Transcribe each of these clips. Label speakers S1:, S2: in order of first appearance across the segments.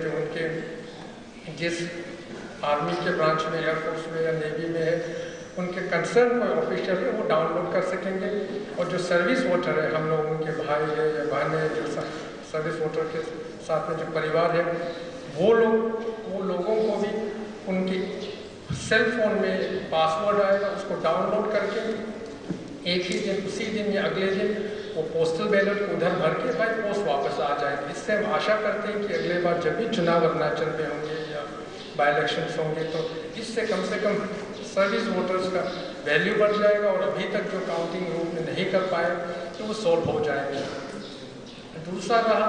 S1: जो उनके जिस आर्मी के ब्रांच में, एयरफोर्स में या नेवी में है, उनके कंसर्न कोई ऑफिशियल है वो डाउनलोड कर सकेंगे। और जो सर्विस वोटर है, हम लोग उनके भाई है या बहन है, जो सर्विस वोटर के साथ में जो परिवार है, वो लोगों को भी उनकी सेल फोन में पासवर्ड आएगा, उसको डाउनलोड करके एक ही दिन, उसी दिन या अगले दिन वो पोस्टल बैलेट को उधर भर के बाई पोस्ट वापस आ जाएंगे। इससे हम आशा करते हैं कि अगले बार जब भी चुनाव अरुणाचल में होंगे या बाई इलेक्शंस होंगे तो इससे कम से कम सर्विस वोटर्स का वैल्यू बढ़ जाएगा और अभी तक जो काउंटिंग रूप में नहीं कर पाए तो वो सोल्व हो जाएंगे। दूसरा रहा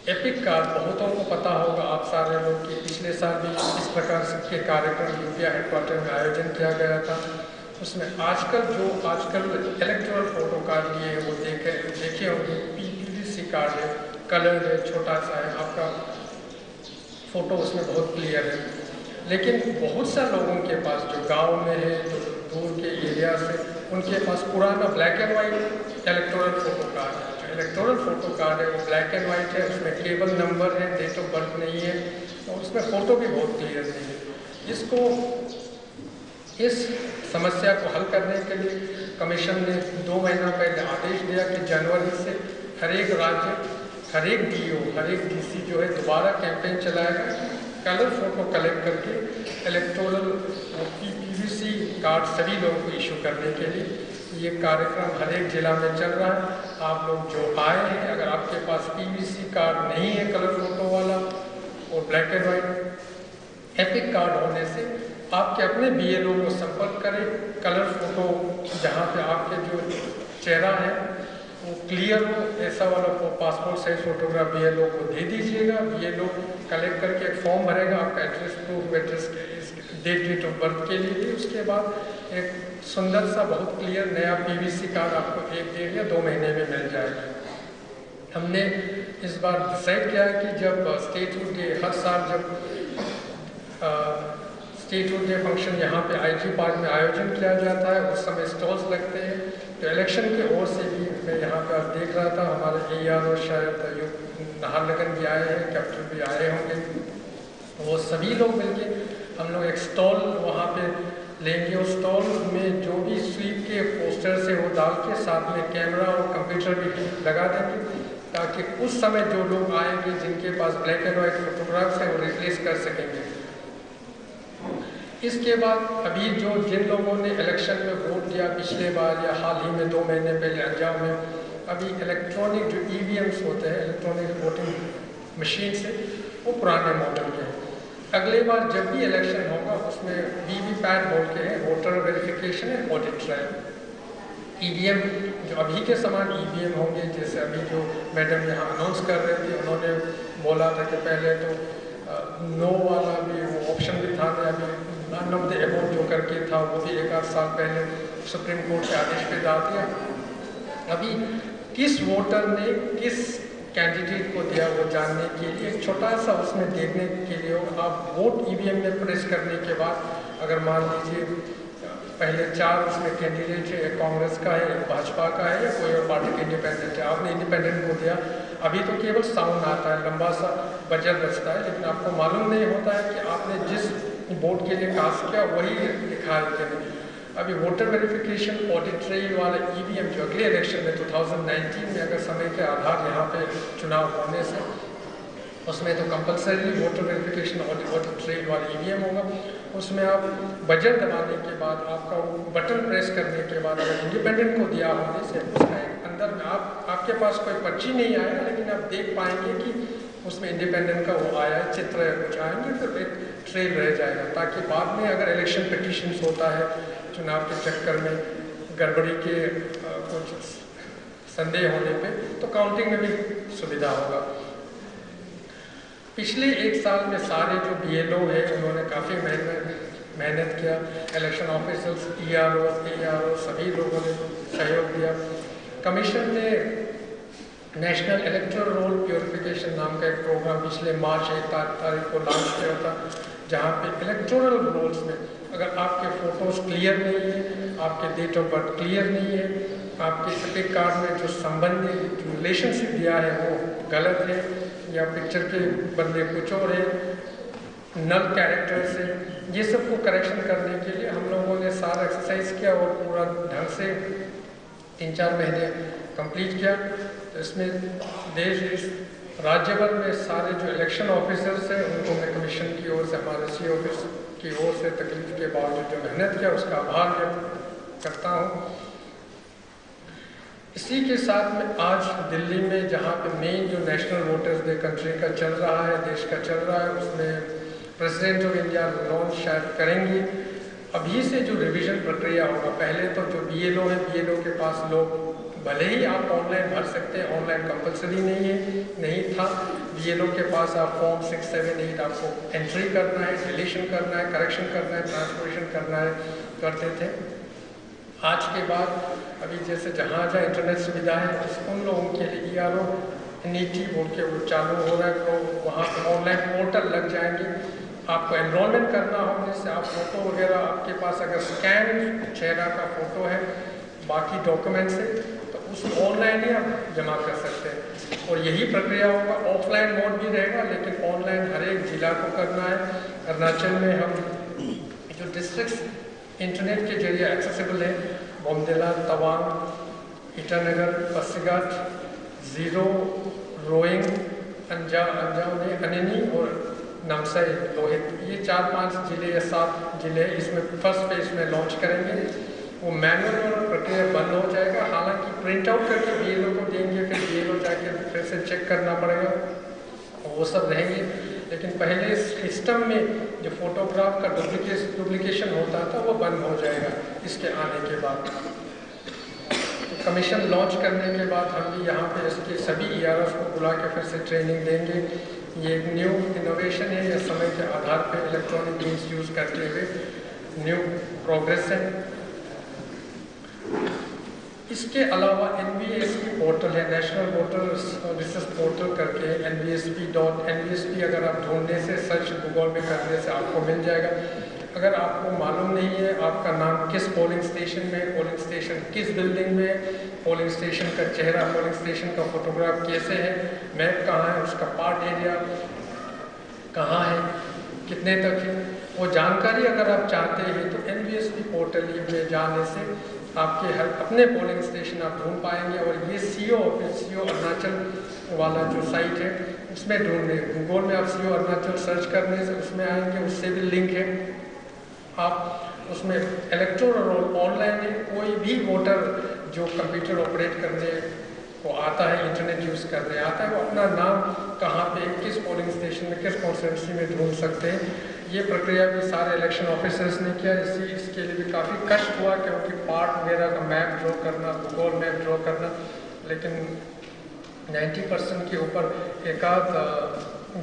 S1: एपिक कार्ड। बहुतों को पता होगा, आप सारे लोग, कि पिछले साल भी इस प्रकार के कार्यक्रम यूपीआ हेडक्वार्टर में आयोजन किया गया था। उसमें आजकल इलेक्टोरल फोटो कार्ड लिए वो देखे होंगे, पीवीसी कार्ड है, कलर है, छोटा सा है, आपका फोटो उसमें बहुत क्लियर है। लेकिन बहुत सा लोगों के पास जो गांव में है, जो दूर के एरिया से, उनके पास पुराना black and white electoral photo card है। जो इलेक्टोरल फोटो कार्ड है वो ब्लैक एंड वाइट है, उसमें केवल नंबर है, डेट ऑफ बर्थ नहीं है और उसमें फ़ोटो भी बहुत क्लियर नहीं है। इस समस्या को हल करने के लिए कमीशन ने 2 महीना पहले आदेश दिया कि जनवरी से हर एक राज्य, हर एक डीओ, हर एक डीसी जो है दोबारा कैंपेन चलाएगा, कलर फोटो कलेक्ट करके इलेक्टोरल पीवीसी कार्ड सभी लोगों को इशू करने के लिए। ये कार्यक्रम हर एक जिला में चल रहा है। आप लोग जो आए हैं, अगर आपके पास पीवीसी कार्ड नहीं है कलर फोटो वाला और black and white, epic card होने से आपके अपने बीएलओ को संपर्क करें। कलर फोटो जहाँ पे आपके जो चेहरा है वो क्लियर हो, ऐसा वाला पासपोर्ट साइज फोटोग्राफ बीएलओ को दे दीजिएगा। बीएलओ कलेक्ट करके एक फॉर्म भरेगा आपका address proof, address date of birth के लिए। उसके बाद एक सुंदर सा बहुत क्लियर नया पीवीसी कार्ड आपको 1 या 2 महीने में मिल जाएगा। हमने इस बार डिसाइड किया कि जब स्टेटहुड डे, हर साल जब स्टेटहुड डे फंक्शन यहाँ पे आईजी पार्क में आयोजन किया जाता है, उस समय स्टॉल्स लगते हैं। तो इलेक्शन के ओर से भी मैं यहाँ पे आज देख रहा था, हमारे एआर और शायद नाहरलगन भी आए हैं, कैप्टन भी आए होंगे, वो सभी लोग मिलके हम लोग एक स्टॉल वहाँ पे लेंगे। उस स्टॉल में जो भी स्वीप के पोस्टर से वो डाल के साथ में कैमरा और कंप्यूटर भी लगा देंगे, ताकि उस समय जो लोग आएंगे जिनके पास ब्लैक एंड वाइट फोटोग्राफ्स हैं वो रिप्लेस कर सकेंगे। इसके बाद अभी जिन लोगों ने इलेक्शन में वोट दिया पिछले बार या हाल ही में 2 महीने पहले अंजाम में, अभी इलेक्ट्रॉनिक जो ईवीएम्स होते हैं, इलेक्ट्रॉनिक वोटिंग मशीन से, वो पुराने मॉडल के हैं। अगले बार जब भी इलेक्शन होगा उसमें वीवीपैट बोल के है, voter verification and audit trial. EVM जो अभी के समान ईवीएम होंगे, जैसे अभी जो मैडम यहाँ अनाउंस कर रहे थे, उन्होंने बोला था कि पहले तो नो वाला भी वो ऑप्शन भी था, अभी नन ऑफ द अबव जो करके था वो भी 1-8 साल पहले सुप्रीम कोर्ट के आदेश पे डाल दिया। अभी किस वोटर ने किस कैंडिडेट को दिया वो जानने के लिए एक छोटा सा उसमें देखने के लिए आप वोट ईवीएम में प्रेस करने के बाद, अगर मान लीजिए पहले 4 उसमें कैंडिडेट है, एक कांग्रेस का है, एक भाजपा का है या कोई और पार्टी का इंडिपेंडेंट है, आपने इंडिपेंडेंट को दिया, अभी तो केवल साउंड आता है, लंबा सा बजट बजता है, लेकिन आपको मालूम नहीं होता है कि आपने जिस वोट के लिए कास्ट किया वही लिखा है कि नहीं। अभी वोटर वेरिफिकेशन ऑडिट ट्रेल वाला ईवीएम जो अगले इलेक्शन में 2019 में अगर समय के आधार यहाँ पे चुनाव होने से, उसमें तो compulsory voter verification audit trail वाला ईवीएम होगा। उसमें आप बटन दबाने के बाद, आपका बटन प्रेस करने के बाद अगर इंडिपेंडेंट को दिया होने से उसका अंदर में आपके पास कोई पर्ची नहीं आएगा, लेकिन आप देख पाएंगे कि उसमें इंडिपेंडेंट का वो आया है, चित्र कुछ आएंगे, तो एक ट्रेल रह जाएगा, ताकि बाद में अगर इलेक्शन पिटीशंस होता है चुनाव के चक्कर में गड़बड़ी के कुछ संदेह होने पे, तो काउंटिंग में भी सुविधा होगा। पिछले 1 साल में सारे जो बीएलओ है उन्होंने काफ़ी मेहनत किया, इलेक्शन ऑफिसर्स, ईआरओ, एआरओ सभी लोगों ने सहयोग दिया। कमीशन ने नेशनल इलेक्टोरल रोल प्योरिफिकेशन नाम का एक प्रोग्राम पिछले मार्च 1 तारीख को लॉन्च किया था, जहाँ पे इलेक्टोरल रोल्स में अगर आपके फ़ोटोज़ क्लियर नहीं है, आपके डेट ऑफ बर्थ क्लियर नहीं है, आपके एपिक कार्ड में जो संबंध जो रिलेशनशिप दिया है वो गलत है, या पिक्चर के बदले कुछ और है, नल कैरेक्टर्स है, ये सब को करेक्शन करने के लिए हम लोगों ने सारा एक्सरसाइज किया और पूरा ढंग से 3-4 महीने कंप्लीट किया। तो इसमें देश राज्य भर में सारे जो इलेक्शन ऑफिसर्स हैं उनको मैं कमीशन की ओर से, हमारे सी ऑफिस की ओर से तकलीफ के बावजूद जो मेहनत किया उसका आभार व्यक्त करता हूँ। इसी के साथ में आज दिल्ली में जहाँ पे मेन जो नेशनल वोटर्स डे कंट्री का चल रहा है, देश का चल रहा है, उसमें प्रेसिडेंट ऑफ इंडिया लॉन्च शायद करेंगी। अभी से जो रिवीजन प्रक्रिया होगा, पहले तो जो BLO है, BLO के पास लोग भले ही आप ऑनलाइन भर सकते हैं, ऑनलाइन कंपलसरी नहीं था। BLO के पास आप फॉर्म 6, 7, 8 आपको एंट्री करना है, डिलीशन करना है, करेक्शन करना है, ट्रांसपोजिशन करना है, करते थे। आज के बाद अभी जैसे जहाँ इंटरनेट सुविधा है उन लोगों के लिए ERO NET बोल के वो चालू हो रहा है, तो वहाँ पर ऑनलाइन पोर्टल लग जाएंगे। आपको एनरोलमेंट करना होने से आप फोटो वगैरह, आपके पास अगर स्कैन चेहरा का फोटो है, बाकी डॉक्यूमेंट्स है, तो उस ऑनलाइन ही आप जमा कर सकते हैं। और यही प्रक्रिया होगा, ऑफलाइन मोड भी रहेगा लेकिन ऑनलाइन हर एक जिला को करना है। अरुणाचल में हम जो डिस्ट्रिक्ट इंटरनेट के जरिए एक्सेसिबल है, बोमडिला, तवांग, ईटानगर, पासीघाट, जीरो, रोइंग, अंजाव में अनिनी और नामसाई, लोहित, ये 4-5 जिले या 7 जिले इसमें फर्स्ट फेज में लॉन्च करेंगे। वो मैनुअल और प्रक्रिया बंद हो जाएगा, हालांकि प्रिंट आउट करके BLO को देंगे, फिर BLO जाके फिर से चेक करना पड़ेगा, वो सब रहेंगे। लेकिन पहले सिस्टम में जो फोटोग्राफ का डुप्लीकेशन होता था वो बंद हो जाएगा इसके आने के बाद। तो कमीशन लॉन्च करने के बाद हम भी यहाँ पे इसके सभी EROs को बुला के फिर से ट्रेनिंग देंगे। ये एक न्यू इनोवेशन है, या समय के आधार पर इलेक्ट्रॉनिक मीन्स यूज़ करते हुए न्यू प्रोग्रेस है। इसके अलावा NVSP पोर्टल है, नेशनल वोटर रिसोर्स पोर्टल करके NVSP अगर आप ढूंढने से, सर्च गूगल में करने से आपको मिल जाएगा। अगर आपको मालूम नहीं है आपका नाम किस पोलिंग स्टेशन में, पोलिंग स्टेशन किस बिल्डिंग में, पोलिंग स्टेशन का चेहरा, पोलिंग स्टेशन का फोटोग्राफ कैसे है, मैप कहाँ है, उसका पार्ट एरिया कहाँ है, कितने तक है, वो जानकारी अगर आप चाहते हैं तो NVSP पोर्टल में जाने से आपके हर अपने पोलिंग स्टेशन आप ढूंढ पाएंगे। और ये CO अरुणाचल वाला जो साइट है उसमें ढूंढने, गूगल में आप CO अरुणाचल सर्च करने से उसमें आएंगे, उससे भी लिंक है। आप उसमें इलेक्टोरल रोल ऑनलाइन है, कोई भी वोटर जो कंप्यूटर ऑपरेट करने को आता है, इंटरनेट यूज़ करने आता है, वो अपना नाम कहाँ पे, किस पोलिंग स्टेशन में, किस कॉन्स्टिट्यूंसी में ढूंढ सकते हैं। ये प्रक्रिया भी सारे इलेक्शन ऑफिसर्स ने किया। इसके लिए भी काफ़ी कष्ट हुआ, क्योंकि पार्ट वगैरह का मैप ड्रॉ करना, गूगल मैप ड्रॉ करना, लेकिन 90% के ऊपर एकाध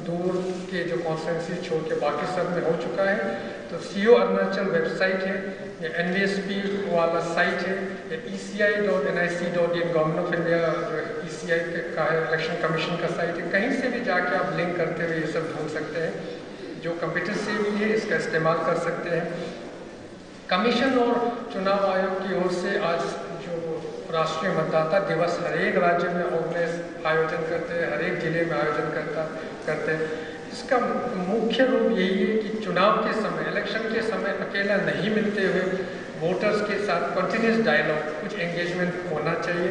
S1: दूर के जो कॉन्स्टिट्यूंसी छोड़ के बाकी सब में हो चुका है। तो CO अरुणाचल वेबसाइट है, या NVSP वाला साइट है, या ECI.nic.in गवर्नमेंट ऑफ इंडिया जो ECI का है, इलेक्शन कमीशन का साइट है, कहीं से भी जाके आप लिंक करते हुए ये सब ढूंढ सकते हैं। जो कंप्यूटर से भी है इसका इस्तेमाल कर सकते हैं। कमीशन और चुनाव आयोग की ओर से आज जो राष्ट्रीय मतदाता दिवस हर एक राज्य में आयोजन करते हैं, हर एक जिले में आयोजन करते हैं। इसका मुख्य रूप यही है कि चुनाव के समय, इलेक्शन के समय अकेला नहीं मिलते हुए वोटर्स के साथ कंटिन्यूस डायलॉग, कुछ एंगेजमेंट होना चाहिए।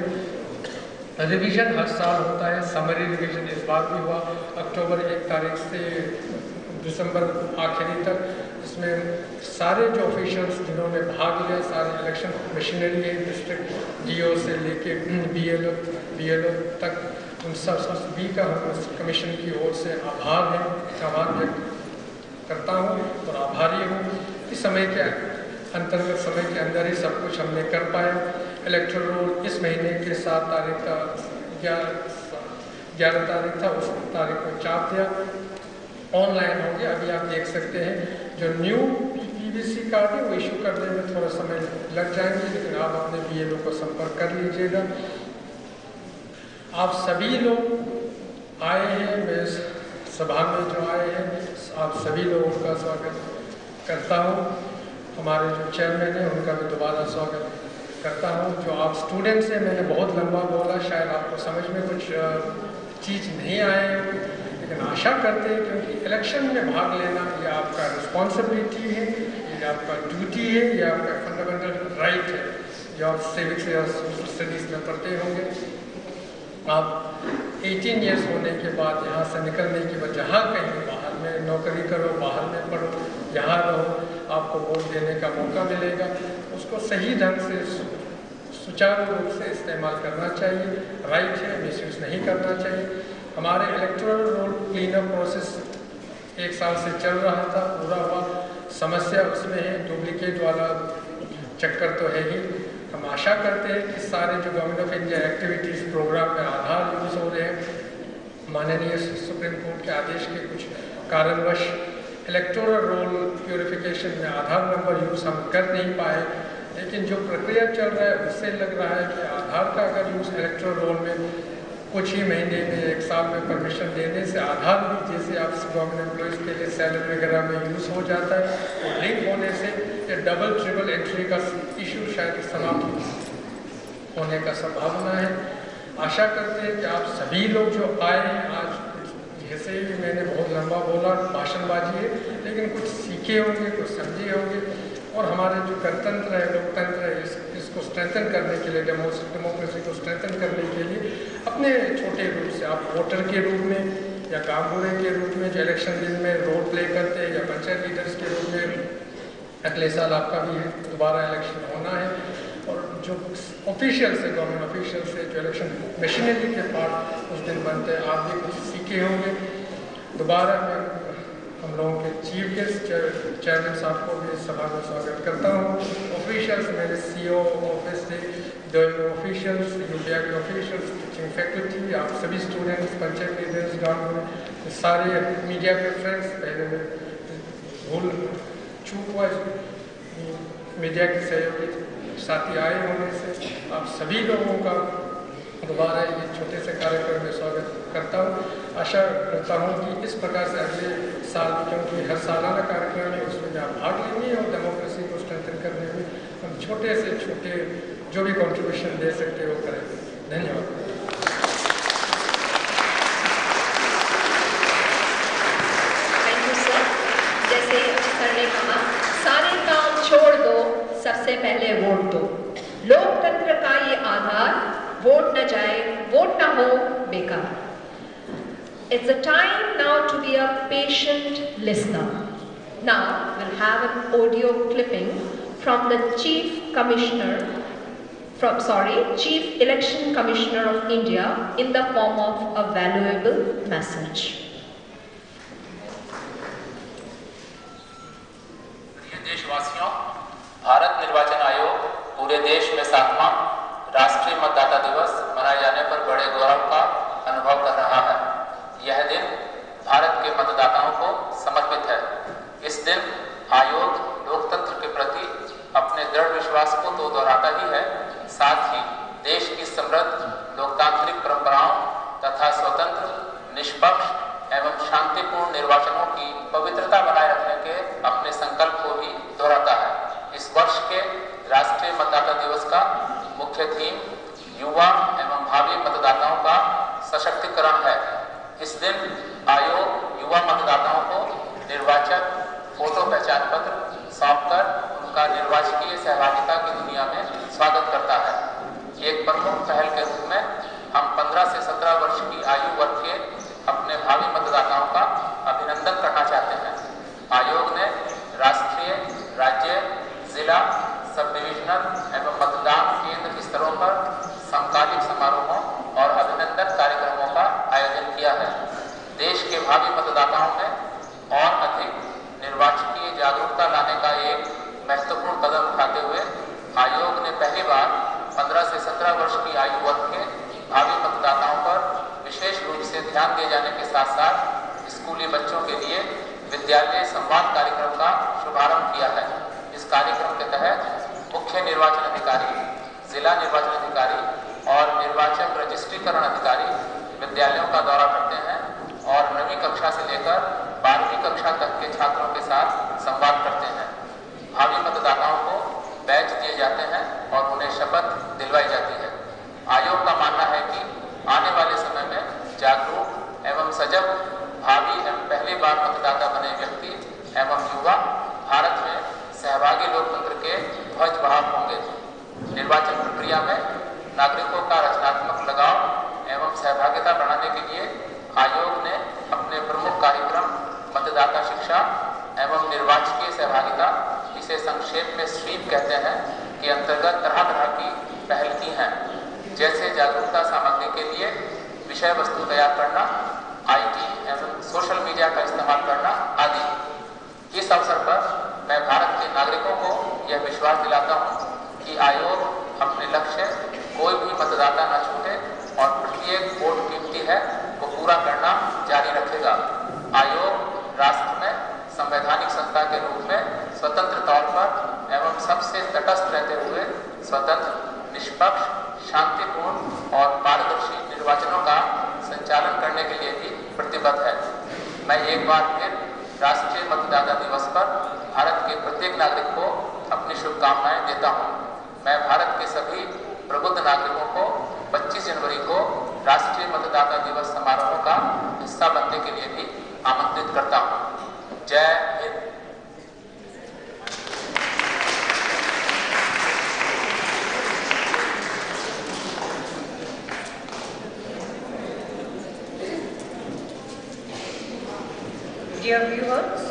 S1: रिवीजन हर साल होता है, समरी रिवीजन इस बार भी हुआ, अक्टूबर 1 तारीख से दिसंबर आखिरी तक। इसमें सारे जो ऑफिशियल्स जिन्होंने भाग लिया, सारे इलेक्शन मशीनरी है, डिस्ट्रिक्ट DO से लेके BLO तक, उन सभी का कमीशन की ओर से आभार व्यक्त करता हूँ और आभारी हूँ। इस समय के अंतर्गत, समय के अंदर ही सब कुछ हमने कर पाया। इलेक्टोरल रोल इस महीने के 7 तारीख का 11 तारीख था, उस तारीख को छाप दिया, ऑनलाइन हो गया। अभी आप देख सकते हैं जो न्यू PVC कार्ड है वो इशू करने में थोड़ा समय लग जाएंगे, लेकिन आप अपने BLO को संपर्क कर लीजिएगा। आप सभी लोग आए हैं, मैं सभा में जो आए हैं, आप सभी लोगों का स्वागत करता हूँ। हमारे जो चेयरमैन हैं उनका भी दोबारा स्वागत करता हूँ। जो आप स्टूडेंट्स हैं, मैंने बहुत लंबा बोला, शायद आपको समझ में कुछ चीज़ नहीं आए, लेकिन आशा करते हैं क्योंकि इलेक्शन में भाग लेना ये आपका रिस्पॉन्सिबिलिटी है, ये आपका ड्यूटी है, ये आपका फंडामेंटल राइट है जो आप सिविक्स या सोशल स्टडीज़ में पढ़ते होंगे। आप 18 ईयर्स होने के बाद यहाँ से निकलने के बाद जहाँ कहीं बाहर में नौकरी करो, बाहर में पढ़ो, जहाँ रहो, आपको वोट देने का मौका मिलेगा। उसको सही ढंग से सुचारू रूप से इस्तेमाल करना चाहिए, राइट है, मिसयूज़ नहीं करना चाहिए। हमारे इलेक्टोरल रोल क्लीनअप प्रोसेस 1 साल से चल रहा था, पूरा हुआ। समस्या उसमें है, डुप्लीकेट वाला चक्कर तो है ही। हम आशा करते हैं कि सारे जो government of India activities program में आधार यूज़ हो रहे हैं। माननीय सुप्रीम कोर्ट के आदेश के कुछ कारणवश इलेक्टोरल रोल प्यूरिफिकेशन में आधार नंबर यूज़ हम कर नहीं पाए, लेकिन जो प्रक्रिया चल रहा है उससे लग रहा है कि आधार का अगर यूज़ इलेक्टोरल रोल में कुछ ही महीने में 1 साल में परमिशन देने से आधार भी जैसे आप गवर्नमेंट एम्प्लॉयज़ के लिए सैलरी वगैरह में यूज़ हो जाता है, तो लिंक होने से ये डबल ट्रिपल एंट्री का इशू शायद समाप्त होने का संभावना है। आशा करते हैं कि आप सभी लोग जो आए आज, जैसे ही मैंने बहुत लंबा बोला, भाषणबाजी है, लेकिन कुछ सीखे होंगे, कुछ समझे होंगे और हमारे जो गणतंत्र है, लोकतंत्र है, इसको स्ट्रेंथन करने के लिए, डेमोक्रेसी को स्ट्रेंथन करने के लिए अपने छोटे रूप से आप वोटर के रूप में या काम बुरे के रूप में जो इलेक्शन दिन में रोल प्ले करते हैं, या पंचायत लीडर्स के रूप में अगले साल आपका भी दोबारा इलेक्शन होना है, और जो ऑफिशियल से गवर्नमेंट ऑफिशियल से जो इलेक्शन मशीनरी के पार्ट उस दिन बनते हैं, आप भी कुछ सीखे होंगे। दोबारा मैं हम लोगों के चीफ गेस्ट चेयरमैन साहब को भी सभा में स्वागत करता हूँ। ऑफिशियल्स मेरे सीओ ऑफिस से, जो ऑफिशियल्स, यूपीआई के ऑफिशियल्स, टीचिंग फैकल्टी, आप सभी स्टूडेंट्स, पंचायत लीडर्स, गाँव सारे मीडिया के फ्रेंड्स, पहले में भूल चूक हुआ मीडिया के सहयोगी साथी आए होने से आप सभी लोगों का दोबारा ये छोटे से कार्यक्रम में स्वागत करता हूँ। आशा करता हूँ कि इस प्रकार से अगले साल, क्योंकि हर सालाना कार्यक्रम है, उसमें आप भाग लेंगे और डेमोक्रेसी को स्ट्रेंथन करने में हम छोटे से छोटे जो भी कंट्रीब्यूशन दे सकते हो करेंगे। धन्यवाद।
S2: Thank you sir. जैसे सर ने कहा, सारे काम छोड़ दो, सबसे पहले वोट दो। लोकतंत्र का ये आधार, वोट न जाए, वोट न हो, बेकार। It's a time now to be a patient listener. Now we'll have an audio clipping from the Chief Election Commissioner of India in the form of a valuable message.
S3: प्रिय देशवासियों, भारत निर्वाचन आयोग पूरे देश में 7वां राष्ट्रीय मतदाता दिवस मनाए जाने पर बड़े गौरव का अनुभव कर रहा है। यह दिन भारत के मतदाताओं को समर्पित है। इस दिन आयोग लोकतंत्र के प्रति अपने दृढ़ विश्वास को तो दोहराता ही है, साथ ही देश की समृद्ध लोकतांत्रिक परंपराओं तथा स्वतंत्र, निष्पक्ष एवं शांतिपूर्ण निर्वाचनों की पवित्रता बनाए रखने के अपने संकल्प को भी दोहराता है। इस वर्ष के राष्ट्रीय मतदाता दिवस का मुख्य थीम युवा एवं भावी मतदाताओं का सशक्तिकरण है। इस दिन आयोग युवा मतदाताओं को निर्वाचक फोटो पहचान पत्र सौंपकर उनका निर्वाचकीय सहभागिता की दुनिया में स्वागत करता है। एक प्रमुख पहल के रूप में हम 15 से 17 वर्ष की आयु वर्ग के अपने भावी मतदाताओं का अभिनंदन करना चाहते हैं। आयोग ने राष्ट्रीय, राज्य, जिला, सब डिविजनल एवं मतदान केंद्र स्तरों पर समकालीन समारोहों और अभिनंदन कार्यक्रमों का आयोजन किया है। देश के भावी मतदाताओं में और अधिक निर्वाचकीय जागरूकता लाने का एक महत्वपूर्ण कदम उठाते हुए आयोग ने पहली बार 15 से 17 वर्ष की आयु वर्ग के भावी मतदाताओं पर विशेष रूप से ध्यान दिए जाने के साथ साथ स्कूली बच्चों के लिए विद्यालय संवाद कार्यक्रम का शुभारंभ किया है। इस कार्यक्रम के तहत मुख्य निर्वाचन अधिकारी, जिला निर्वाचन अधिकारी और निर्वाचक रजिस्ट्रीकरण अधिकारी विद्यालयों का दौरा करते हैं और 9वीं कक्षा से लेकर 12वीं कक्षा तक के छात्रों के साथ संवाद करते हैं। भावी मतदाताओं को बैच दिए जाते हैं और उन्हें शपथ दिलवाई जाती है। आयोग का मानना है कि आने वाले समय में जागरूक एवं सजग मतदाता बने व्यक्ति एवं युवा भारत में सहभागी लोकतंत्र के ध्वजवाहक होंगे। निर्वाचन प्रक्रिया में नागरिकों का रचनात्मक लगाव एवं सहभागिता बढ़ाने के लिए आयोग ने अपने प्रमुख कार्यक्रम मतदाता शिक्षा एवं निर्वाचकीय सहभागिता, इसे संक्षेप में स्वीप कहते हैं, के अंतर्गत तरह तरह की पहल की हैं, जैसे जागरूकता सामग्री के लिए विषय वस्तु तैयार करना, IT एवं सोशल मीडिया का इस्तेमाल करना आदि। इस अवसर पर मैं भारत के नागरिकों को यह विश्वास दिलाता हूँ कि आयोग अपने लक्ष्य कोई भी मतदाता न छूटे और प्रत्येक वोट कीमती है वो पूरा करना जारी रखेगा। आयोग राष्ट्र में संवैधानिक संस्था के रूप में स्वतंत्र तौर पर एवं सबसे तटस्थ रहते हुए स्वतंत्र, निष्पक्ष, शांतिपूर्ण और पारदर्शी निर्वाचनों का संचालन करने के लिए भी प्रतिबद्ध है। मैं एक बार फिर राष्ट्रीय मतदाता दिवस पर भारत के प्रत्येक नागरिक को अपनी शुभकामनाएं देता हूं। मैं भारत के सभी प्रबुद्ध नागरिकों को 25 जनवरी को राष्ट्रीय मतदाता दिवस समारोह का हिस्सा बनने के लिए भी आमंत्रित करता हूं। जय Hind.
S4: Dear viewers,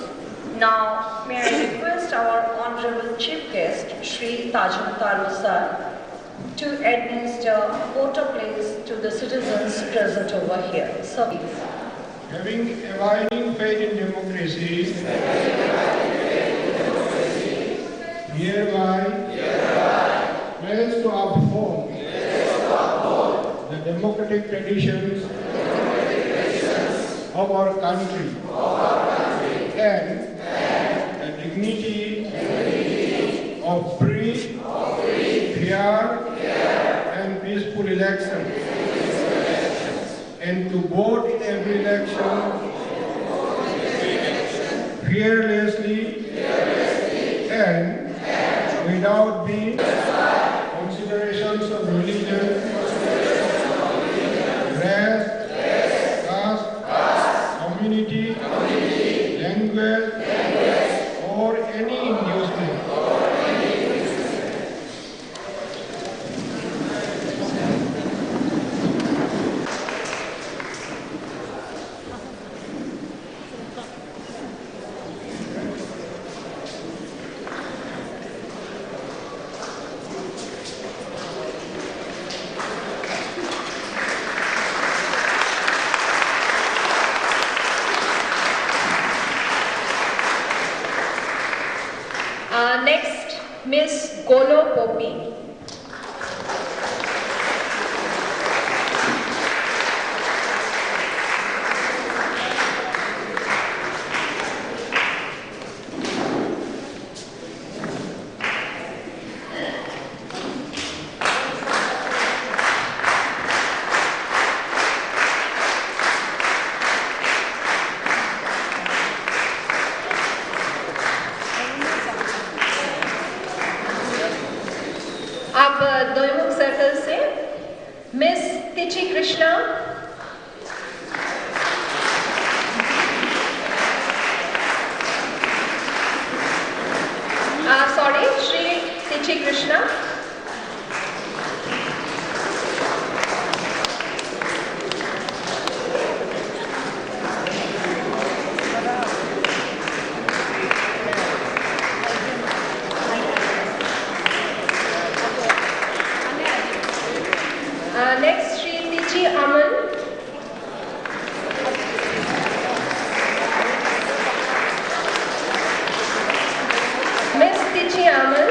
S4: now may I request our Honorable Chief Guest, Shri Tajul Taru Sir, to administer vote of place to the citizens present over here. So please.
S5: Having abiding faith in democracy, hereby pledge to uphold the democratic traditions of our country and the dignity of free, fair and peaceful elections, and to vote in every election fearlessly and without the considerations of religion, race, caste, community, language, or any inducement.
S2: Next, Miss Golo Popi. अब Doimukh circle से miss तिची कृष्णा, श्री तिची Krishna, next Shri Tichi Aman, Miss Tichi Aman,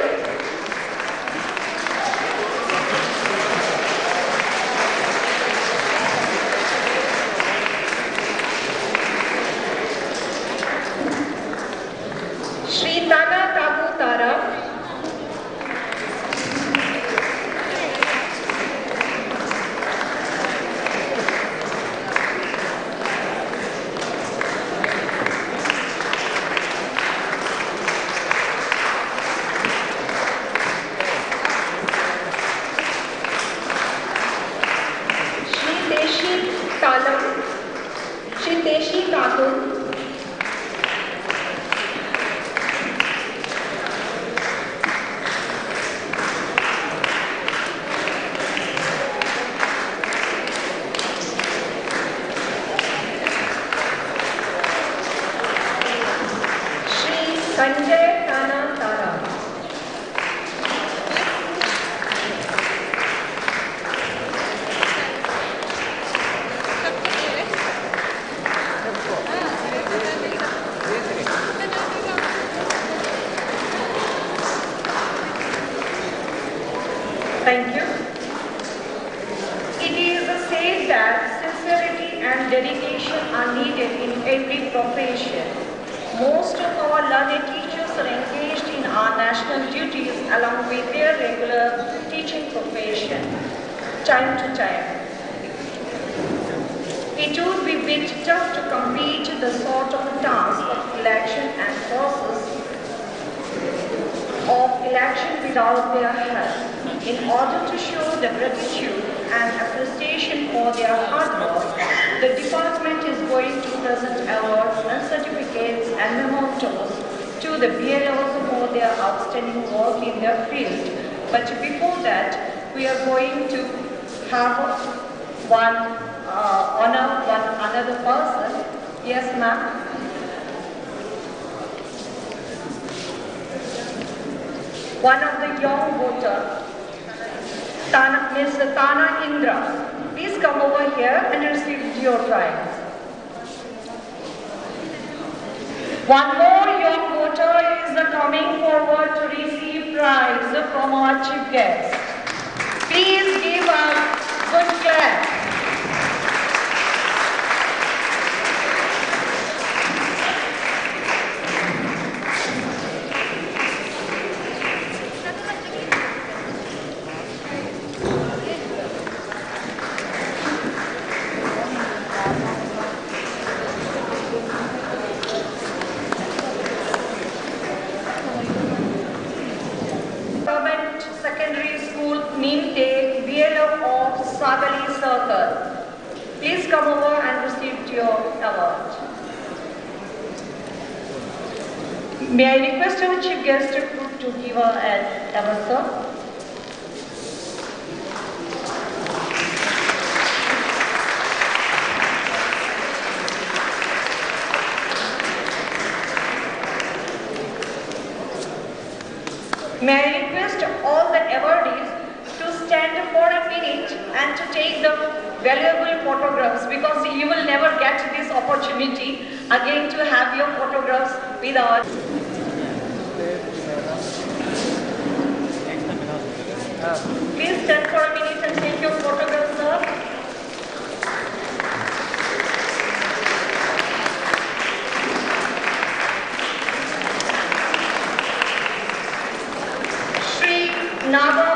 S4: Sanjay Tana Tara. Thank you. It is said that sincerity and dedication are needed in every profession. Most of our learned teachers are engaged in our national duties along with their regular teaching profession, time to time. It would be a bit tough to complete the sort of task of election and process of election without their help. In order to show the gratitude and appreciation for their hard work, the department is going to present awards and certificates and mementos to the BLOs for their outstanding work in their field. But before that, we are going to have honor one another person. Yes, ma'am. One of the young voters, Ms. Tana Indra. Please come over here and receive your prize. One more young voter is coming forward to receive prize from our chief guest. Please give a good clap. Secondary School, Neemte, BLO of Sagali Circle. Please come over and receive your award. May I request our chief guest to give an award, sir? May I request all the awardees to stand for a minute and to take the valuable photographs, because you will never get this opportunity again to have your photographs with our... Please stand for a minute and take your photographs, sir. Nava